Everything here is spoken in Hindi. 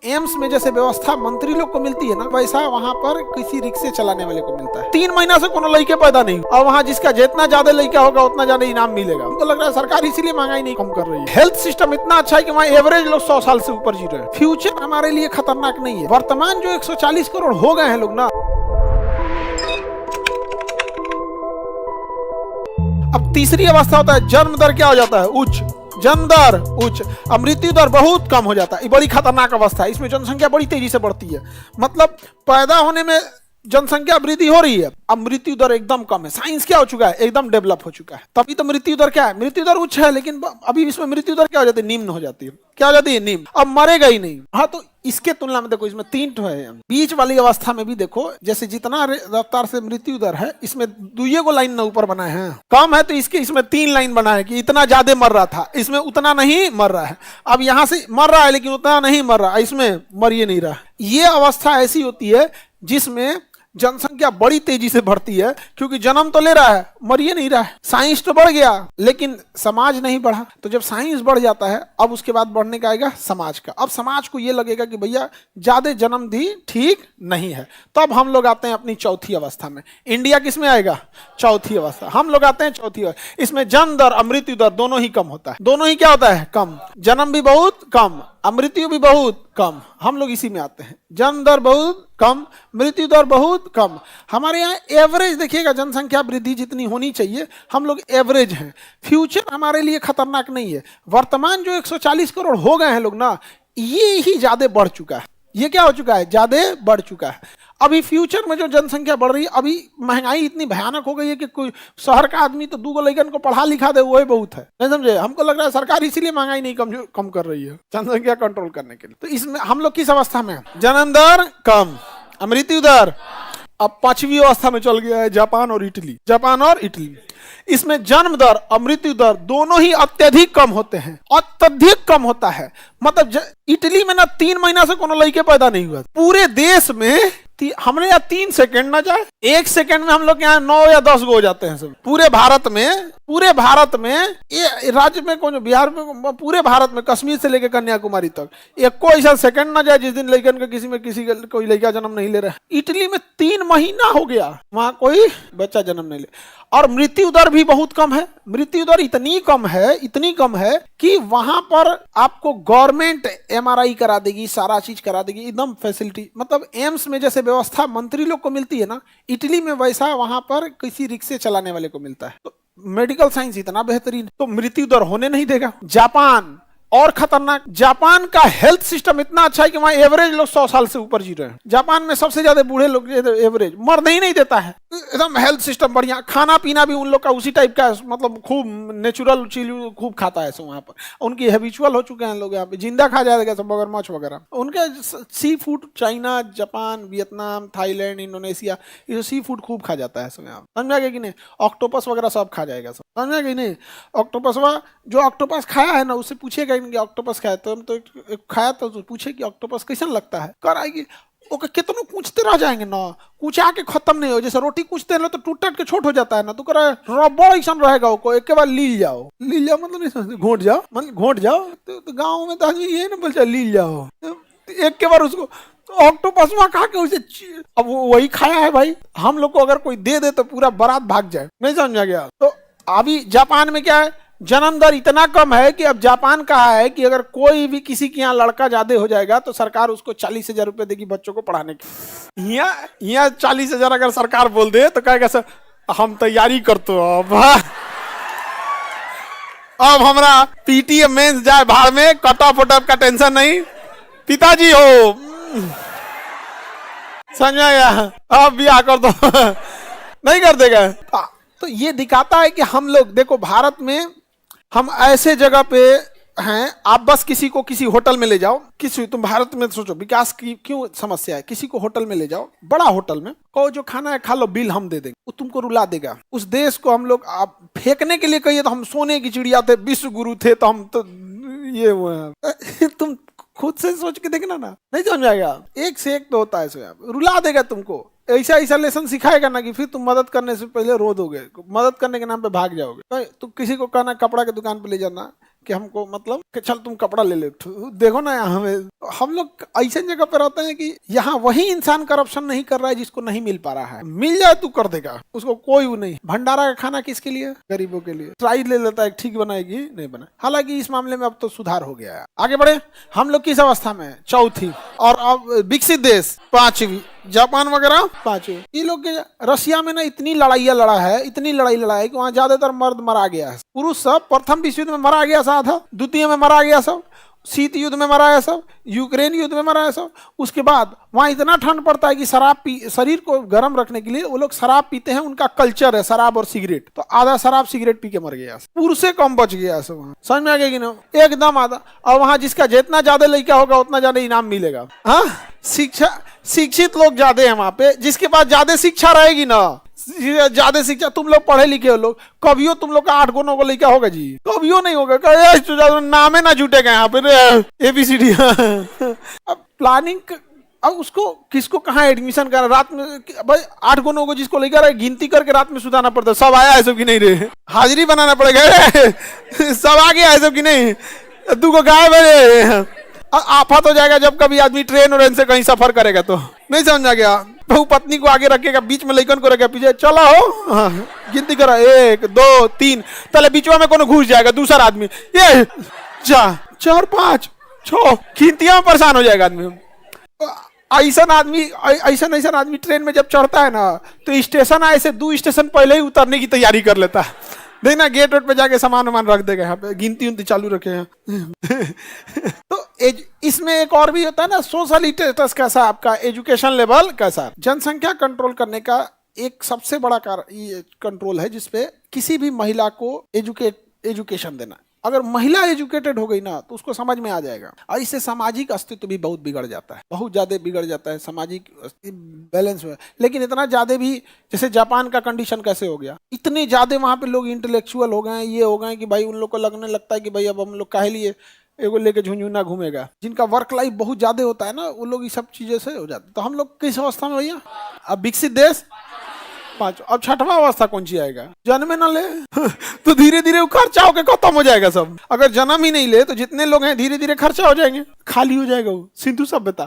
एम्स में जैसे व्यवस्था मंत्री लोग को मिलती है ना, वैसा वहाँ पर किसी रिक्शे चलाने वाले को मिलता है। 3 महीना से कोनो लड़के पैदा नहीं, और वहाँ जिसका जितना ज्यादा लड़का होगा उतना ज्यादा इनाम मिलेगा। हमको लग रहा है सरकार इसीलिए महंगाई नहीं कम कर रही है। हेल्थ सिस्टम इतना अच्छा है कि वहाँ एवरेज लोग 100 साल से ऊपर जी रहे हैं। फ्यूचर हमारे लिए खतरनाक नहीं है। वर्तमान जो 140 करोड़ हो गए हैं लोग ना, अब तीसरी अवस्था होता है जन्म दर क्या हो जाता है, उच्च। जन्म दर उच्च, अब मृत्यु दर बहुत कम हो जाता है। ये बड़ी खतरनाक अवस्था है। इसमें जनसंख्या बड़ी तेजी से बढ़ती है, मतलब पैदा होने में जनसंख्या वृद्धि हो रही है, अब मृत्यु दर एकदम कम है। साइंस क्या हो चुका है, एकदम डेवलप हो चुका है। तभी तो मृत्यु दर क्या है, मृत्यु दर उच्च है, लेकिन अभी इसमें मृत्यु दर क्या हो जाती है, निम्न हो जाती है। क्या हो जाती है, निम्न। अब मरेगा ही नहीं। हाँ, तो इसके तुलना में देखो, इसमें 3 ठो है। बीच वाली अवस्था में भी देखो, जैसे जितना रफ्तार से मृत्यु दर है, इसमें 2 लाइन ना ऊपर बनाए हैं, कम है, तो इसमें 3 लाइन बनाए कि इतना ज्यादा मर रहा था, इसमें उतना नहीं मर रहा है। अब यहां से मर रहा है लेकिन उतना नहीं मर रहा है, इसमें मर ये नहीं रहा। ये अवस्था ऐसी होती है जिसमें जनसंख्या बड़ी तेजी से बढ़ती है, क्योंकि जन्म तो ले रहा है, मरिए नहीं रहा है। साइंस तो बढ़ गया लेकिन समाज नहीं बढ़ा। तो जब साइंस बढ़ जाता है, अब उसके बाद बढ़ने का आएगा समाज का। अब समाज को ये लगेगा कि भैया ज्यादा जन्म दी ठीक नहीं है। तब हम लोग आते हैं अपनी चौथी अवस्था में। इंडिया किस में आएगा, चौथी अवस्था। हम लोग आते हैं चौथी अवस्था। इसमें जन्म दर और मृत्यु दर दोनों ही कम होता है। दोनों ही क्या होता है, कम। जन्म भी बहुत कम, मृत्यु भी बहुत कम। हम लोग इसी में आते हैं। जन्म दर बहुत कम, मृत्यु दर बहुत कम। हमारे यहाँ एवरेज देखिएगा, जनसंख्या वृद्धि जितनी होनी चाहिए, हम लोग एवरेज हैं। फ्यूचर हमारे लिए खतरनाक नहीं है। वर्तमान जो 140 करोड़ हो गए हैं लोग ना, ये ही ज्यादा बढ़ चुका है। ये क्या हो चुका है, ज्यादा बढ़ चुका है। अभी फ्यूचर में जो जनसंख्या बढ़ रही है, अभी महंगाई इतनी भयानक हो गई है कि कोई शहर का आदमी तो 2 लड़कन को पढ़ा लिखा दे, वही बहुत है। नहीं समझे? हमको लग रहा है सरकार इसीलिए महंगाई नहीं कम कर रही है, जनसंख्या कंट्रोल करने के लिए। तो इसमें हम लोग किस अवस्था में, जन्म दर कम, मृत्यु दर। अब 5वीं अवस्था में चल गया है जापान और इटली। जापान और इटली, इसमें जन्म दर और मृत्यु दर दोनों ही अत्यधिक कम होते हैं। अत्यधिक कम होता है, मतलब इटली में ना 3 महीना से कोनो लड़के पैदा नहीं हुआ। पूरे देश में हमने यहाँ 3 सेकंड ना जाए, 1 सेकंड में हम लोग यहाँ 9 या 10 गो हो जाते हैं सब। पूरे भारत में ये राज्य में कौन, बिहार में, पूरे भारत में कश्मीर से लेकर कन्याकुमारी तक एक कोई ऐसा सेकंड ना जाए जिस दिन लड़कन का किसी कोई लड़का जन्म नहीं ले रहा है। इटली में 3 महीना हो गया, वहां कोई बच्चा जन्म नहीं ले। और मृत्यु दर भी बहुत कम है। मृत्यु दर इतनी कम है कि वहां पर आपको गवर्नमेंट MRI करा देगी, सारा चीज करा देगी, एकदम फैसिलिटी। मतलब एम्स में जैसे व्यवस्था मंत्री लोग को मिलती है ना, इटली में वैसा वहां पर किसी रिक्शे चलाने वाले को मिलता है। तो मेडिकल साइंस इतना बेहतरीन, तो मृत्यु दर होने नहीं देगा। जापान और खतरनाक, जापान का हेल्थ सिस्टम इतना अच्छा है कि वहाँ एवरेज लोग 100 साल से ऊपर जी रहे हैं। जापान में सबसे ज्यादा बूढ़े लोग एवरेज, मरने ही नहीं देता है। एकदम हेल्थ सिस्टम बढ़िया। खाना पीना भी उन लोग का उसी टाइप का, मतलब खूब नेचुरल चीज खूब खाता है वहाँ पर। उनकी हैबिचुअल हो चुके हैं लोग, यहाँ पे जिंदा खा जाएगा सब मगरमच्छ वगैरह। उनके seafood, China, Japan, Vietnam, Thailand, Indonesia, ये सी फूड खूब खा जाता है सब यहाँ। समझा गया कि नहीं? ऑक्टोपस वगैरह सब खा जाएगा सब। समझा कि नहीं? ऑक्टोपस, जो ऑक्टोपस खाया है ना, उससे पूछेगा कि ऑक्टोपस खाया, तो हम तो खाया तो पूछे कि ऑक्टोपस कैसा लगता है, कर आएगी ओके। कितनों पूछते रह जाएंगे ना, पूछा के खत्म नहीं हो। जैसे रोटी पूछते हैं तो टूट के छोट हो जाता है ना, तो कर रबड़ ऐसा रहेगा वो, एक के बाद लील जाओ मतलब नहीं, घोट जाओ मतलब घोट जाओ। तो गाँव में तो ये ना बोलता लील जाओ, एक के बार उसको ऑक्टोपस वहां खा के उसे, अब वही खाया है भाई। हम लोग को अगर कोई दे दे तो पूरा बारात भाग जाए। नहीं समझा गया? तो अभी जापान में क्या है, जन्म दर इतना कम है कि अब जापान कहा है कि अगर कोई भी किसी के यहाँ लड़का ज्यादा हो जाएगा तो सरकार उसको 40,000 रुपए देगी बच्चों को पढ़ाने के। यहाँ 40,000 अगर सरकार बोल दे तो कहेगा सर हम तैयारी करते अब हमारा PTM मेंस जाए भाड़ में, कट ऑफ का टेंशन नहीं, पिताजी हो। समझ में आया? अब ब्याह कर दो नहीं कर देगा। तो ये दिखाता है कि हम लोग देखो, भारत में हम ऐसे जगह पे हैं, आप बस किसी को किसी होटल में ले जाओ, तुम भारत में सोचो विकास की क्यों समस्या है, किसी को होटल में ले जाओ, बड़ा होटल में, कहो जो खाना है खा लो, बिल हम दे देंगे, वो तुमको रुला देगा। उस देश को हम लोग आप फेंकने के लिए कहिए तो हम सोने की चिड़िया थे, विश्व गुरु थे, तो हम तो ये तुम खुद से सोच के देखना ना, नहीं समझ आएगा। एक से एक तो होता है, रुला देगा तुमको। ऐसा लेसन सिखाएगा ना कि फिर तुम मदद करने से पहले रो दोगे, मदद करने के नाम पे भाग जाओगे। तो किसी को कहना कपड़ा के दुकान पे ले जाना, कि हमको मतलब कि चल तुम कपड़ा ले ले। देखो ना यहाँ हमें, हम लोग ऐसे जगह पे रहते हैं कि यहाँ वही इंसान करप्शन नहीं कर रहा है जिसको नहीं मिल पा रहा है। मिल जाए तू कर देगा, उसको कोई वो नहीं। भंडारा का खाना किसके लिए? गरीबों के लिए। ट्राई ले लेता है, ठीक बनाएगी नहीं बना। हालांकि इस मामले में अब तो सुधार हो गया है। आगे बढ़े, हम लोग किस अवस्था में? चौथी। और अब विकसित देश 5वीं, जापान वगैरह 5वीं। ये लोग रशिया में ना इतनी लड़ाइयाँ लड़ा है, इतनी लड़ाई लड़ा है कि वहाँ ज्यादातर मर्द मरा गया है। पुरुष सब प्रथम विश्व युद्ध में मरा गया सब, आधा द्वितीय में मरा गया सब, शीत युद्ध में मरा है सब, यूक्रेन युद्ध में मरा है सब। उसके बाद वहाँ इतना ठंड पड़ता है कि शराब शरीर को गर्म रखने के लिए वो लोग शराब पीते हैं, उनका कल्चर है शराब और सिगरेट। तो आधा शराब सिगरेट पी के मर गया, पुरुष से कम बच गया सब। वहाँ समझ में आ गया कि ना? एकदम आधा। और वहाँ जिसका जितना ज्यादा लड़का होगा उतना ज्यादा इनाम मिलेगा। हाँ, शिक्षित लोग ज्यादा है वहाँ पे। जिसके पास ज्यादा शिक्षा रहेगी ना, ज्यादा शिक्षा, तुम लोग पढ़े लिखे हो लोग, कभियो तुम लोग का 8 गो 9 गो लड़का होगा जी? कभियो नहीं होगा, नामे ना जुटेगा यहाँ पे ABCD। अब प्लानिंग, अब उसको किसको कहाँ एडमिशन करा? रात में भाई 8 गो 9 गो जिसको लड़का रहे, गिनती करके रात में सुधारना पड़ता है। सब आया है सब की नहीं रहे, हाजिरी बनाना पड़ेगा। सब आ गया है सब की नहीं, 2 गो गायब है। आफत हो जाएगा जब कभी आदमी ट्रेन और से कहीं सफर करेगा तो। नहीं समझा गया? बहू पत्नी को आगे रखेगा, बीच में लइकन को रखेगा, पीछे चला हो। हाँ, गिनती करा 1 2 3, तले बीचवा में कोनो घुस जाएगा दूसरा आदमी, ये 4 5 6, गिनतियां में परेशान हो जाएगा आदमी। ऐसा आदमी ट्रेन में जब चढ़ता है ना, तो स्टेशन आए से 2 स्टेशन पहले ही उतरने की तैयारी कर लेता है। देखना गेट वेट पे जाके सामान वामान रख देगा, यहाँ पे गिनती उनती चालू रखे हैं। तो इसमें एक और भी होता है ना, सोशल स्टेटस कैसा, आपका एजुकेशन लेवल कैसा। जनसंख्या कंट्रोल करने का एक सबसे बड़ा कंट्रोल है जिसपे किसी भी महिला को एजुकेशन देना। अगर महिला एजुकेटेड हो गई ना तो उसको समझ में आ जाएगा। और इससे सामाजिक अस्तित्व भी बहुत बिगड़ जाता है, बहुत ज्यादा बिगड़ जाता है सामाजिक बैलेंस में। लेकिन इतना ज्यादा भी, जैसे जापान का कंडीशन कैसे हो गया, इतने ज्यादा वहां पे लोग इंटेलेक्चुअल हो गए, ये हो गए कि भाई उन लोग को लगने लगता है कि भाई अब हम लोग काहे लिए एगो लेके झुंझुना घूमेगा। जिनका वर्क लाइफ बहुत ज्यादा होता है ना, वो लोग ये सब चीजें से हो जाते। तो हम लोग किस अवस्था में भैया? अब विकसित देश 5। अब 6वां अवस्था कौन सी आएगा? जन्म न ले। तो धीरे धीरे वो खर्चा होकर खत्म हो जाएगा सब। अगर जन्म ही नहीं ले तो जितने लोग हैं धीरे धीरे खर्चा हो जाएंगे, खाली हो जाएगा वो सिंधु सभ्यता।